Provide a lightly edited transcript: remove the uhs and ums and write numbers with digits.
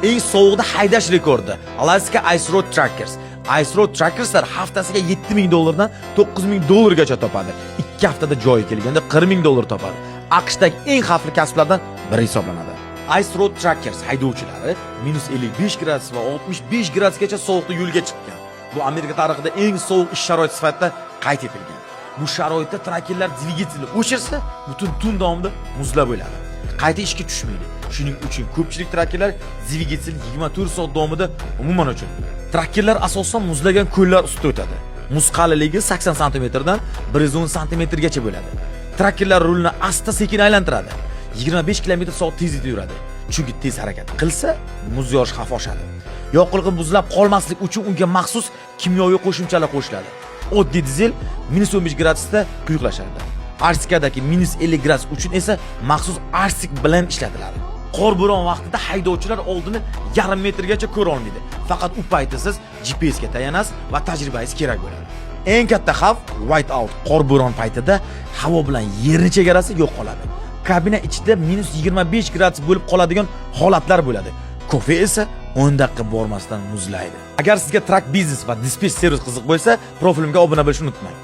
eng sovuqda haydash rekordi Alaska Ice Road Trackers. Ice Road Trackerslar haftasiga $7,000 dan $9,000 topadi. 2 haftada joyi kelganda $40,000 topadi. AQShdagi eng xavfli kasblardan biri hisoblanadi. Ice Road Trackers haydovchilari -55 gradus va 65 gradusgacha sovuqda yo'lga chiqqan. Bu Amerika tarixida eng sovuq ish sharoiti sifatida qayd etilgan. Bu sharoitda trakkerlar dvigatelni o'chirsa, butun tun davomida muzlab o'ladi. Qayta ishga tushmaydi. Shuning uchun ko'pchilik trakkerlar dvigatel 24 soat davomida umuman o'chiradi. Trakkerlar asosan muzlagan ko'llar ustida o'tadi. Muz qalinligi 80 sm dan 110 sm gacha bo'ladi. Trakkerlar rulni asta-sekin aylantiradi. 25 km/soat tezlikda yuradi. Chunki tez harakat qilsa, muz yog'ish xavfi oshadi. Yoqilg'i muzlab qolmaslik uchun unga maxsus kimyoviy qo'shimchalar qo'shiladi. Oddiy dizel -15 gradusda quyuqlashadi. Arktikadagi -50 gradus uchun esa maxsus Arctic bilan ishlatiladi. Qor bo'ron vaqtida haydovchilar oldini yarim metrgacha ko'ra olmaydi. Faqat u paytda siz GPS ga tayanasiz va tajribangiz kerak bo'ladi. Eng katta xavf white out. Qor bo'ron paytida havo bilan yerning chegarasi yo'q qoladi. Kabina ichida -25 gradus bo'lib qoladigan holatlar bo'ladi. Kofe esa 10 daqiqa bormasdan muzlaydi. Agar sizga Track Business va Dispatch servis qiziq bo'lsa, profilimga obuna bo'lishni unutmang.